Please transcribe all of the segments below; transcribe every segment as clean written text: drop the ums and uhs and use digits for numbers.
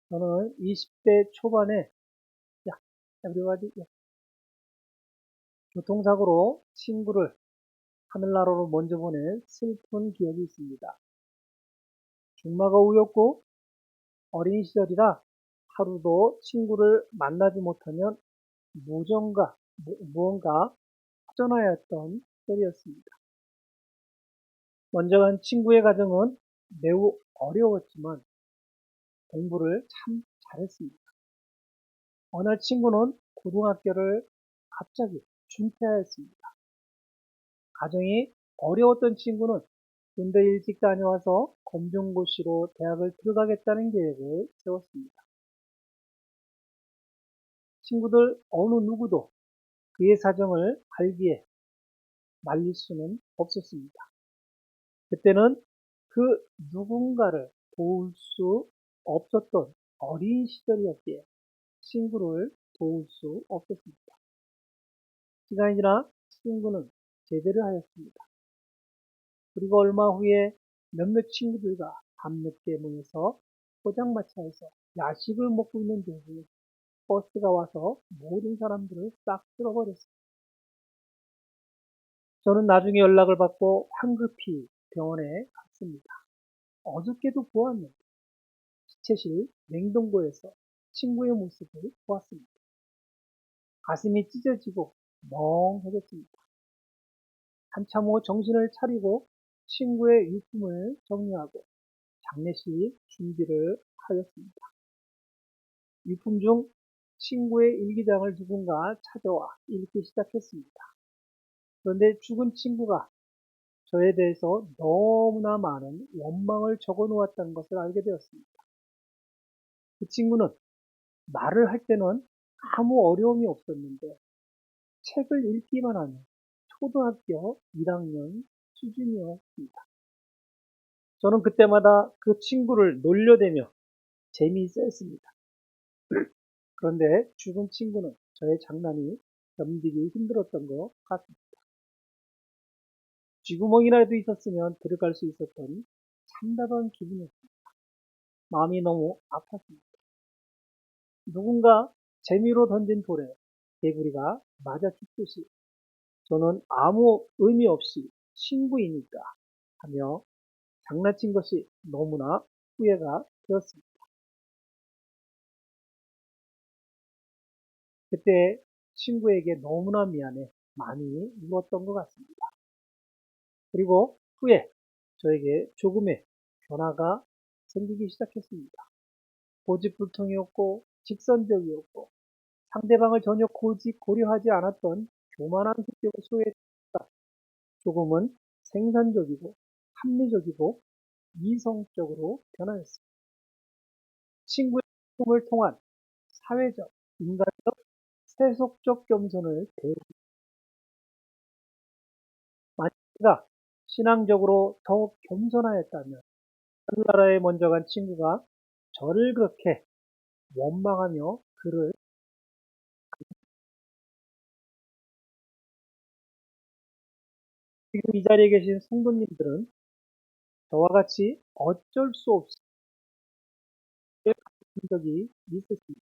저는 20대 초반에 야, everybody, 교통사고로 친구를 하늘나라로 먼저 보낸 슬픈 기억이 있습니다. 중마가 우였고 어린 시절이라 하루도 친구를 만나지 못하면 무언가 허전하였던 시절이었습니다. 먼저 간 친구의 가정은 매우 어려웠지만 공부를 참 잘했습니다. 어느 날 친구는 고등학교를 갑자기 중퇴하였습니다. 가정이 어려웠던 친구는 군대 일찍 다녀와서 검정고시로 대학을 들어가겠다는 계획을 세웠습니다. 친구들 어느 누구도 그의 사정을 알기에 말릴 수는 없었습니다. 그때는 그 누군가를 도울 수 없었던 어린 시절이었기에 친구를 도울 수 없었습니다. 시간이 지나 친구는 제대를 하였습니다. 그리고 얼마 후에 몇몇 친구들과 밤늦게 모여서 포장마차에서 야식을 먹고 있는 도중에 버스가 와서 모든 사람들을 싹 쓸어버렸습니다. 저는 나중에 연락을 받고 황급히 병원에 갔습니다. 어저께도 보았는데 시체실 냉동고에서 친구의 모습을 보았습니다. 가슴이 찢어지고 멍해졌습니다. 한참 후 정신을 차리고 친구의 유품을 정리하고 장례식 준비를 하였습니다. 유품 중 친구의 일기장을 누군가 찾아와 읽기 시작했습니다. 그런데 죽은 친구가 저에 대해서 너무나 많은 원망을 적어 놓았다는 것을 알게 되었습니다. 그 친구는 말을 할 때는 아무 어려움이 없었는데 책을 읽기만 하면 초등학교 1학년 수준이었습니다. 저는 그때마다 그 친구를 놀려대며 재미있어 했습니다. 그런데 죽은 친구는 저의 장난이 견디기 힘들었던 것 같습니다. 쥐구멍이라도 있었으면 들어갈 수 있었던 참다던 기분이었습니다. 마음이 너무 아팠습니다. 누군가 재미로 던진 돌에 개구리가 맞아 죽듯이 저는 아무 의미 없이 친구이니까 하며 장난친 것이 너무나 후회가 되었습니다. 그때 친구에게 너무나 미안해 많이 울었던 것 같습니다. 그리고 후에 저에게 조금의 변화가 생기기 시작했습니다. 고집불통이었고 직선적이었고 상대방을 전혀 고려하지 않았던 교만한 성격을 소유했다. 조금은 생산적이고 합리적이고 이성적으로 변화했습니다. 친구의 꿈을 통한 사회적, 인간적, 세속적 겸손을 배우고 만약 제가 신앙적으로 더욱 겸손하였다면 하늘나라에 먼저 간 친구가 저를 그렇게 원망하며 그를 지금 이 자리에 계신 성도님들은 저와 같이 어쩔 수 없이 본 적이 있으십니다.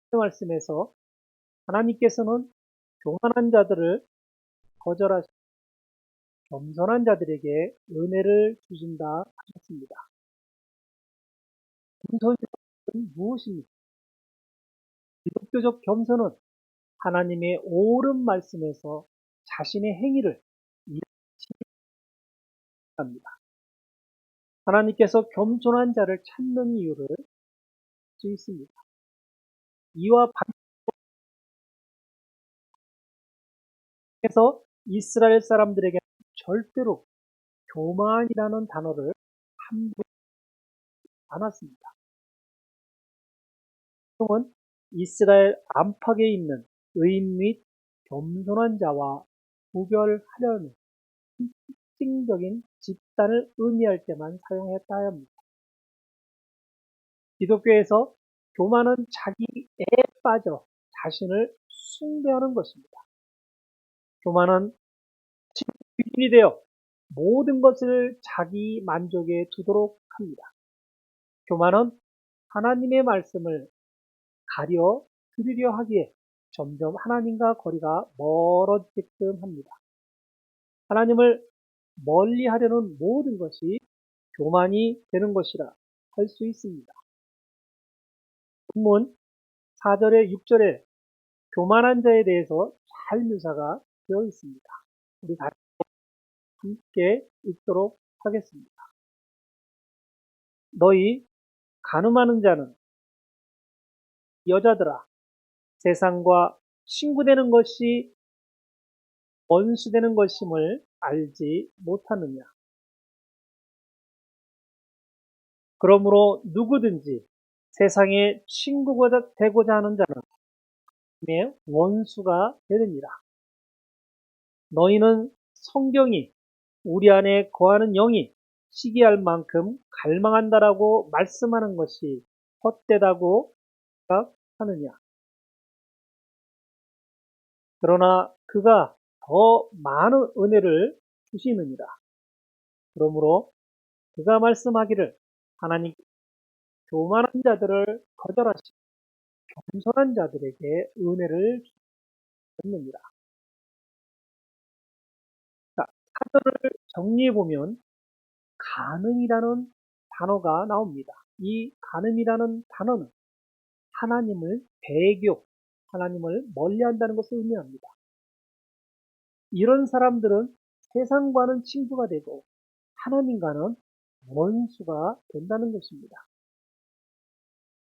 그 말씀에서 하나님께서는 교만한 자들을 거절하시고 겸손한 자들에게 은혜를 주신다 하셨습니다. 겸손은 무엇입니까? 기독교적 겸손은 하나님의 옳은 말씀에서 자신의 행위를 이해합니다. 하나님께서 겸손한 자를 찾는 이유를 알 수 있습니다. 이와 반대해서 이스라엘 사람들에게 절대로 교만이라는 단어를 함부로 않았습니다. 보통은 이스라엘 안팎에 있는 의인 및 겸손한 자와 구별하려는 특징적인 집단을 의미할 때만 사용했다 합니다. 기독교에서 교만은 자기에 빠져 자신을 숭배하는 것입니다. 교만은 귀신이 되어 모든 것을 자기 만족에 두도록 합니다. 교만은 하나님의 말씀을 가려 들으려 하기에 점점 하나님과 거리가 멀어지게끔 합니다. 하나님을 멀리 하려는 모든 것이 교만이 되는 것이라 할 수 있습니다. 본문 4절에 6절에 교만한 자에 대해서 잘 묘사가 되어 있습니다. 우리 같이 함께 읽도록 하겠습니다. 너희 간음하는 자는 여자들아, 세상과 친구되는 것이 원수되는 것임을 알지 못하느냐. 그러므로 누구든지 세상의 친구가 되고자 하는 자는 내 원수가 되느니라. 너희는 성경이 우리 안에 거하는 영이 시기할 만큼 갈망한다라고 말씀하는 것이 헛되다고 생각하느냐. 그러나 그가 더 많은 은혜를 주시느니라. 그러므로 그가 말씀하기를 하나님 교만한 자들을 거절하시고 겸손한 자들에게 은혜를 주느니라. 자, 사절을 정리해보면 간음이라는 단어가 나옵니다. 이 간음이라는 단어는 하나님을 배교, 하나님을 멀리한다는 것을 의미합니다. 이런 사람들은 세상과는 친구가 되고 하나님과는 원수가 된다는 것입니다.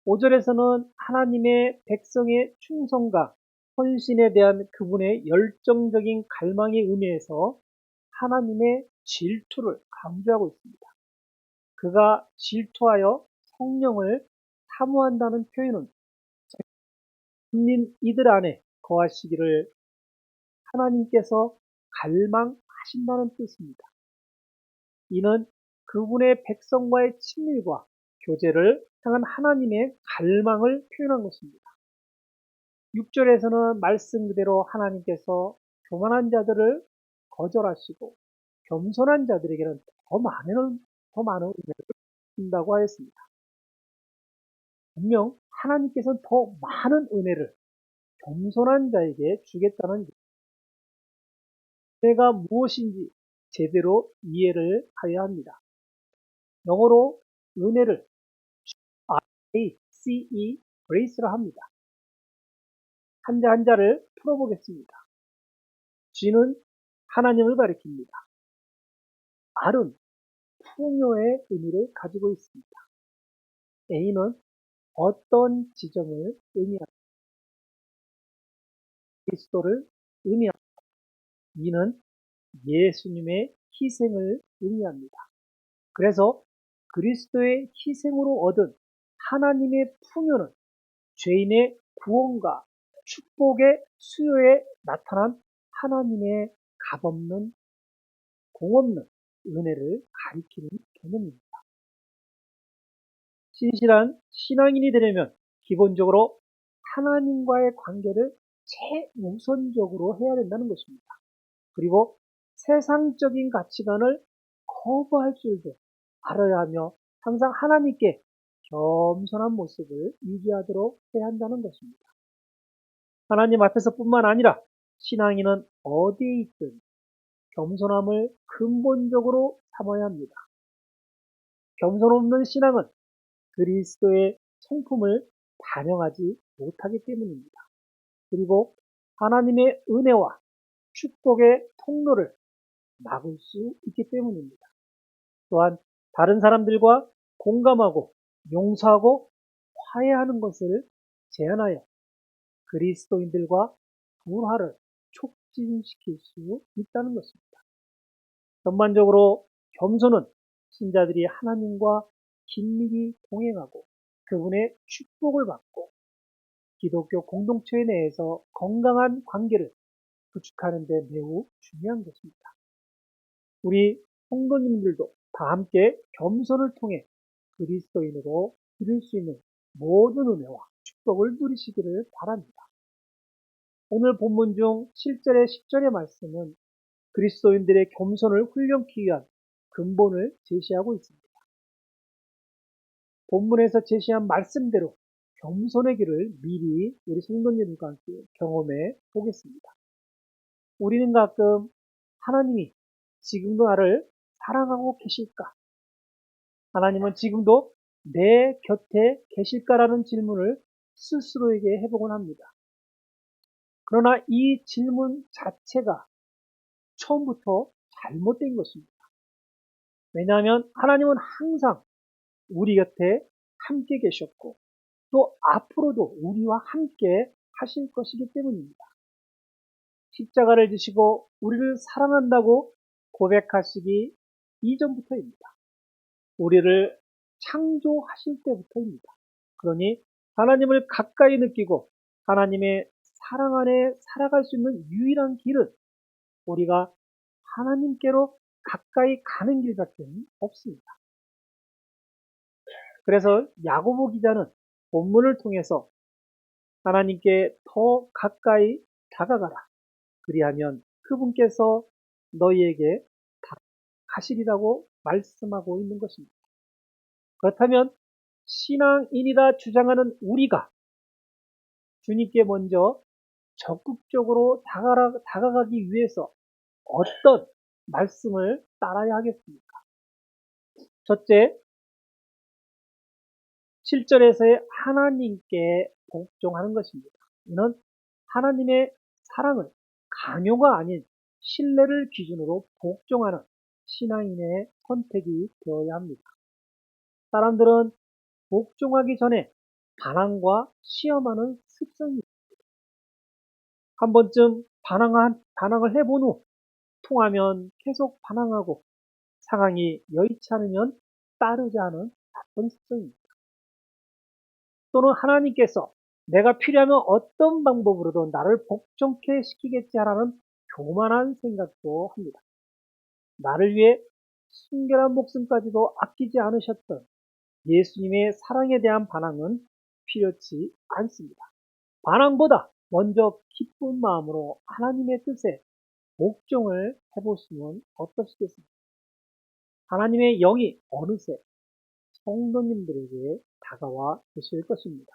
5절에서는 하나님의 백성의 충성과 헌신에 대한 그분의 열정적인 갈망에 의미해서 하나님의 질투를 강조하고 있습니다. 그가 질투하여 성령을 사모한다는 표현은 국민 이들 안에 거하시기를 하나님께서 갈망하신다는 뜻입니다. 이는 그분의 백성과의 친밀과 교제를 향한 하나님의 갈망을 표현한 것입니다. 6절에서는 말씀 그대로 하나님께서 교만한 자들을 거절하시고 겸손한 자들에게는 더 많은 은혜를 준다고 하였습니다. 분명 하나님께서는 더 많은 은혜를 겸손한 자에게 주겠다는 은혜가 무엇인지 제대로 이해를 하여야 합니다. 영어로 은혜를 R-A-C-E, grace라 합니다. 한자 한자를 풀어보겠습니다. G는 하나님을 가리킵니다. R은 풍요의 의미를 가지고 있습니다. A는 어떤 지점을 의미합니다. 그리스도를 의미합니다. E는 예수님의 희생을 의미합니다. 그래서 그리스도의 희생으로 얻은 하나님의 풍요는 죄인의 구원과 축복의 수요에 나타난 하나님의 값없는 공없는 은혜를 가리키는 개념입니다. 신실한 신앙인이 되려면 기본적으로 하나님과의 관계를 최우선적으로 해야 된다는 것입니다. 그리고 세상적인 가치관을 거부할 줄도 알아야 하며 항상 하나님께 겸손한 모습을 유지하도록 해야 한다는 것입니다. 하나님 앞에서뿐만 아니라 신앙인은 어디에 있든 겸손함을 근본적으로 삼아야 합니다. 겸손 없는 신앙은 그리스도의 성품을 반영하지 못하기 때문입니다. 그리고 하나님의 은혜와 축복의 통로를 막을 수 있기 때문입니다. 또한 다른 사람들과 공감하고 용서하고 화해하는 것을 제한하여 그리스도인들과 불화를 촉진시킬 수 있다는 것입니다. 전반적으로 겸손은 신자들이 하나님과 긴밀히 동행하고 그분의 축복을 받고 기독교 공동체 내에서 건강한 관계를 구축하는 데 매우 중요한 것입니다. 우리 성도님들도 다 함께 겸손을 통해 그리스도인으로 이룰 수 있는 모든 은혜와 축복을 누리시기를 바랍니다. 오늘 본문 중 7절에 10절의 말씀은 그리스도인들의 겸손을 훈련하기 위한 근본을 제시하고 있습니다. 본문에서 제시한 말씀대로 겸손의 길을 미리 우리 성도님과 함께 경험해 보겠습니다. 우리는 가끔 하나님이 지금도 나를 사랑하고 계실까? 하나님은 지금도 내 곁에 계실까라는 질문을 스스로에게 해보곤 합니다. 그러나 이 질문 자체가 처음부터 잘못된 것입니다. 왜냐하면 하나님은 항상 우리 곁에 함께 계셨고 또 앞으로도 우리와 함께 하실 것이기 때문입니다. 십자가를 지시고 우리를 사랑한다고 고백하시기 이전부터입니다. 우리를 창조하실 때부터입니다. 그러니 하나님을 가까이 느끼고 하나님의 사랑 안에 살아갈 수 있는 유일한 길은 우리가 하나님께로 가까이 가는 길밖에 없습니다. 그래서 야고보 기자는 본문을 통해서 하나님께 더 가까이 다가가라. 그리하면 그분께서 너희에게 가시리라고 말씀하고 있는 것입니다. 그렇다면 신앙인이라 주장하는 우리가 주님께 먼저 적극적으로 다가가기 위해서 어떤 말씀을 따라야 하겠습니까? 첫째, 7절에서의 하나님께 복종하는 것입니다. 이는 하나님의 사랑을 강요가 아닌 신뢰를 기준으로 복종하는 신앙인의 선택이 되어야 합니다. 사람들은 복종하기 전에 반항과 시험하는 습성이 있습니다. 한 번쯤 반항을 해본 후 통하면 계속 반항하고 상황이 여의치 않으면 따르지 않은 나쁜 습성입니다. 또는 하나님께서 내가 필요하면 어떤 방법으로든 나를 복종케 시키겠지 하라는 교만한 생각도 합니다. 나를 위해 순결한 목숨까지도 아끼지 않으셨던 예수님의 사랑에 대한 반항은 필요치 않습니다. 반항보다 먼저 기쁜 마음으로 하나님의 뜻에 복종을 해보시면 어떠시겠습니까? 하나님의 영이 어느새 성도님들에게 다가와 계실 것입니다.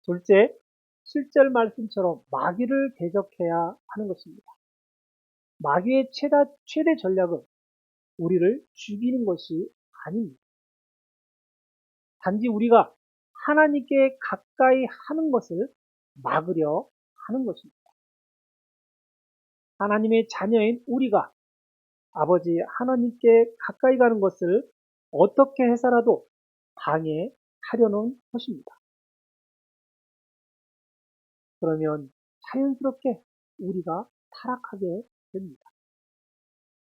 둘째, 7절 말씀처럼 마귀를 대적해야 하는 것입니다. 마귀의 최대 전략은 우리를 죽이는 것이 아닙니다. 단지 우리가 하나님께 가까이 하는 것을 막으려 하는 것입니다. 하나님의 자녀인 우리가 아버지 하나님께 가까이 가는 것을 어떻게 해서라도 방해하려는 것입니다. 그러면 자연스럽게 우리가 타락하게 됩니다.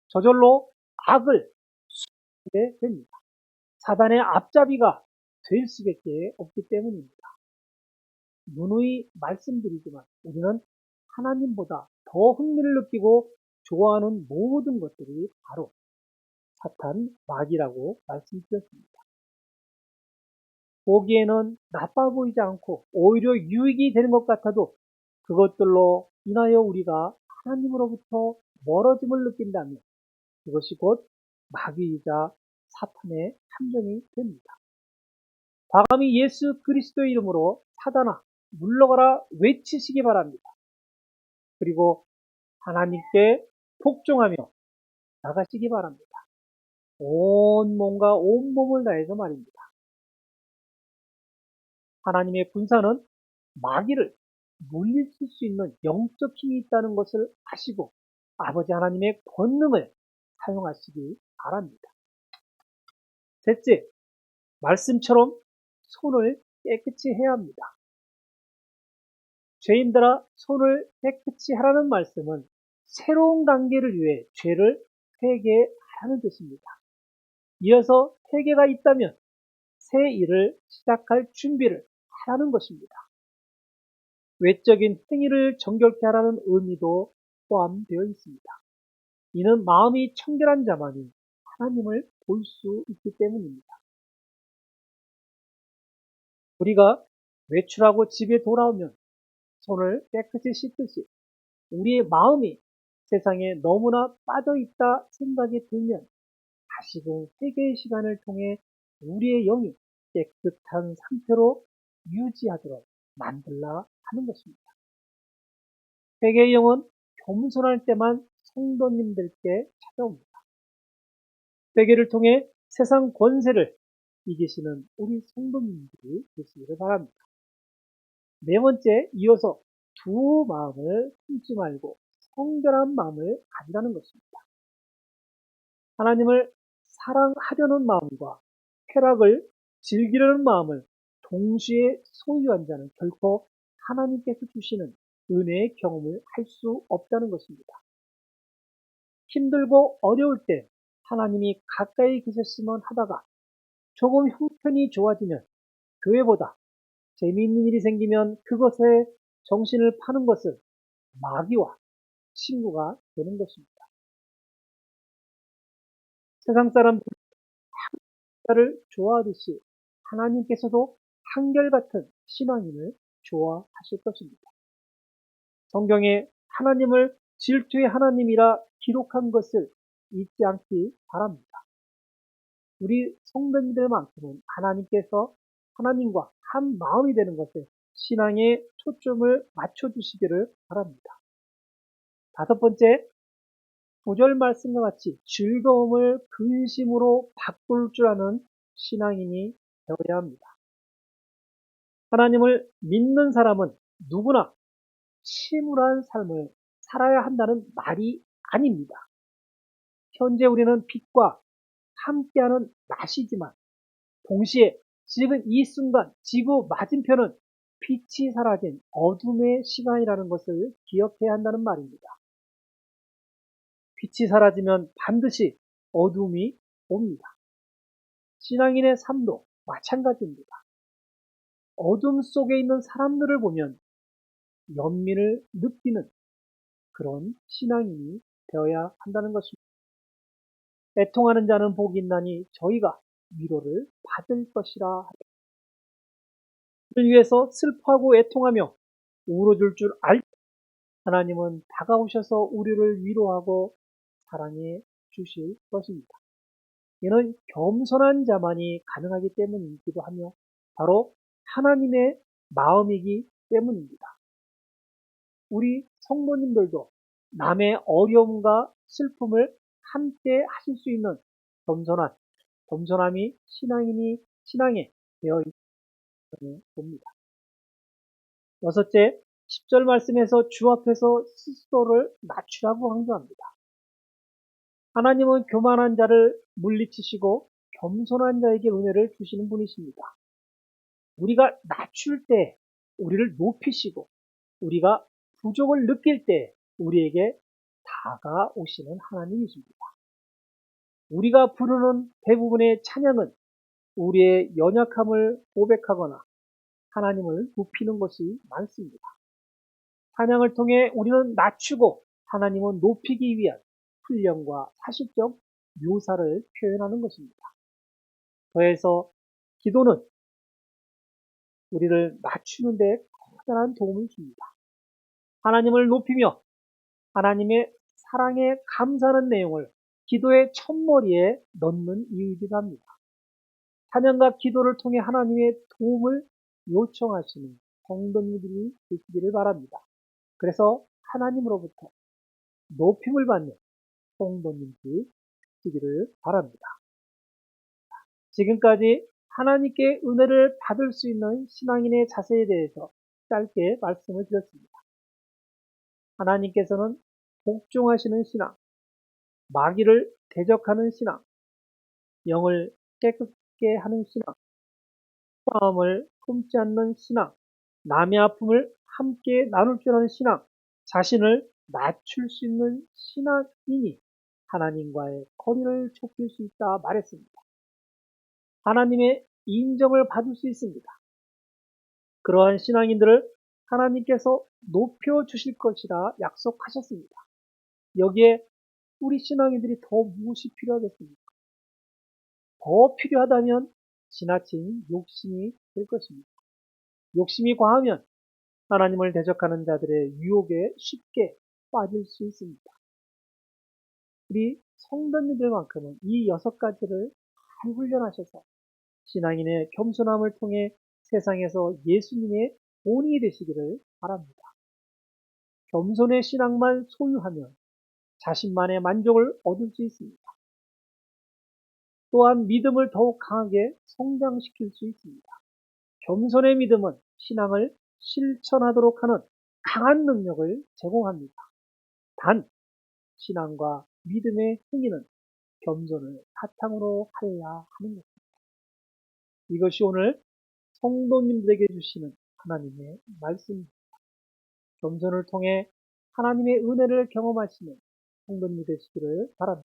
저절로 악을 수행하게 됩니다. 사단의 앞잡이가 될 수밖에 없기 때문입니다. 누누이 말씀드리지만 우리는 하나님보다 더 흥미를 느끼고 좋아하는 모든 것들이 바로 사탄, 마귀라고 말씀드렸습니다. 보기에는 나빠 보이지 않고 오히려 유익이 되는 것 같아도 그것들로 인하여 우리가 하나님으로부터 멀어짐을 느낀다면 그것이 곧 마귀이자 사탄의 함정이 됩니다. 과감히 예수 그리스도의 이름으로 사단아 물러가라 외치시기 바랍니다. 그리고 하나님께 복종하며 나가시기 바랍니다. 온 몸과 온 몸을 다해서 말입니다. 하나님의 군사는 마귀를 물리칠 수 있는 영적 힘이 있다는 것을 아시고 아버지 하나님의 권능을 사용하시기 바랍니다. 셋째, 말씀처럼 손을 깨끗이 해야 합니다. 죄인들아 손을 깨끗이 하라는 말씀은 새로운 관계를 위해 죄를 회개하라는 뜻입니다. 이어서 회개가 있다면 새 일을 시작할 준비를 하라는 것입니다. 외적인 행위를 정결케 하라는 의미도 포함되어 있습니다. 이는 마음이 청결한 자만이 하나님을 볼 수 있기 때문입니다. 우리가 외출하고 집에 돌아오면 손을 깨끗이 씻듯이 우리의 마음이 세상에 너무나 빠져있다 생각이 들면 다시금 회개의 시간을 통해 우리의 영이 깨끗한 상태로 유지하도록 만들라 하는 것입니다. 회개의 영은 겸손할 때만 성도님들께 찾아옵니다. 회개를 통해 세상 권세를 이기시는 우리 성도님들이 되시기를 바랍니다. 네 번째, 이어서 두 마음을 품지 말고 성결한 마음을 가지라는 것입니다. 하나님을 사랑하려는 마음과 쾌락을 즐기려는 마음을 동시에 소유한 자는 결코 하나님께서 주시는 은혜의 경험을 할 수 없다는 것입니다. 힘들고 어려울 때 하나님이 가까이 계셨으면 하다가 조금 형편이 좋아지면 교회보다 재미있는 일이 생기면 그것에 정신을 파는 것은 마귀와 친구가 되는 것입니다. 세상 사람들을 좋아하듯이 하나님께서도 한결같은 신앙인을 좋아하실 것입니다. 성경에 하나님을 질투의 하나님이라 기록한 것을 잊지 않기 바랍니다. 우리 성도님들만큼은 하나님께서 하나님과 한 마음이 되는 것에 신앙의 초점을 맞춰주시기를 바랍니다. 다섯 번째, 9절 말씀과 같이 즐거움을 근심으로 바꿀 줄 아는 신앙인이 되어야 합니다. 하나님을 믿는 사람은 누구나 침울한 삶을 살아야 한다는 말이 아닙니다. 현재 우리는 빛과 함께하는 낮이지만 동시에 지금 이 순간 지구 맞은편은 빛이 사라진 어둠의 시간이라는 것을 기억해야 한다는 말입니다. 빛이 사라지면 반드시 어둠이 옵니다. 신앙인의 삶도 마찬가지입니다. 어둠 속에 있는 사람들을 보면 연민을 느끼는 그런 신앙인이 되어야 한다는 것입니다. 애통하는 자는 복이 있나니 저희가 위로를 받을 것이라. 그를 위해서 슬퍼하고 애통하며 울어줄 줄 알 하나님은 다가오셔서 우리를 위로하고 사랑해 주실 것입니다. 이는 겸손한 자만이 가능하기 때문이기도 하며 바로 하나님의 마음이기 때문입니다. 우리 성도님들도 남의 어려움과 슬픔을 함께 하실 수 있는 겸손함이 신앙에 되어 있음을 봅니다. 여섯째, 10절 말씀에서 주 앞에서 스스로를 낮추라고 강조합니다. 하나님은 교만한 자를 물리치시고 겸손한 자에게 은혜를 주시는 분이십니다. 우리가 낮출 때 우리를 높이시고 우리가 부족을 느낄 때 우리에게 다가오시는 하나님이십니다. 우리가 부르는 대부분의 찬양은 우리의 연약함을 고백하거나 하나님을 높이는 것이 많습니다. 찬양을 통해 우리는 낮추고 하나님은 높이기 위한 훈련과 사실적 묘사를 표현하는 것입니다. 더해서 기도는 우리를 낮추는 데 커다란 도움을 줍니다. 하나님을 높이며 하나님의 사랑에 감사하는 내용을 기도의 첫머리에 넣는 이유이기도 합니다. 찬양과 기도를 통해 하나님의 도움을 요청하시는 성도님들이 되시기를 바랍니다. 그래서 하나님으로부터 높임을 받는 성도님들이 되시기를 바랍니다. 지금까지 하나님께 은혜를 받을 수 있는 신앙인의 자세에 대해서 짧게 말씀을 드렸습니다. 하나님께서는 복종하시는 신앙, 마귀를 대적하는 신앙, 영을 깨끗게 하는 신앙, 마음을 품지 않는 신앙, 남의 아픔을 함께 나눌 줄 아는 신앙, 자신을 낮출 수 있는 신앙인이 하나님과의 거리를 좁힐 수 있다 말했습니다. 하나님의 인정을 받을 수 있습니다. 그러한 신앙인들을 하나님께서 높여주실 것이라 약속하셨습니다. 여기에 우리 신앙인들이 더 무엇이 필요하겠습니까? 더 필요하다면 지나친 욕심이 될 것입니다. 욕심이 과하면 하나님을 대적하는 자들의 유혹에 쉽게 빠질 수 있습니다. 우리 성도님들만큼은 이 6가지를 잘 훈련하셔서 신앙인의 겸손함을 통해 세상에서 예수님의 본이 되시기를 바랍니다. 겸손의 신앙만 소유하면 자신만의 만족을 얻을 수 있습니다. 또한 믿음을 더욱 강하게 성장시킬 수 있습니다. 겸손의 믿음은 신앙을 실천하도록 하는 강한 능력을 제공합니다. 단, 신앙과 믿음의 행위는 겸손을 바탕으로 하여야 하는 것입니다. 이것이 오늘 성도님들에게 주시는 하나님의 말씀입니다. 겸손을 통해 하나님의 은혜를 경험하시는 성도님 되시기를 바랍니다.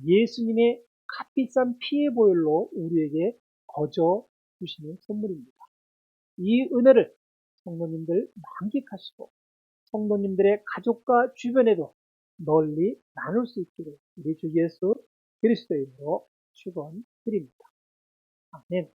예수님의 값비싼 피의 보혈로 우리에게 거저 주시는 선물입니다. 이 은혜를 성도님들 만끽하시고 성도님들의 가족과 주변에도 널리 나눌 수 있기를 우리 주 예수 그리스도의 이름으로 축원드립니다. 아멘.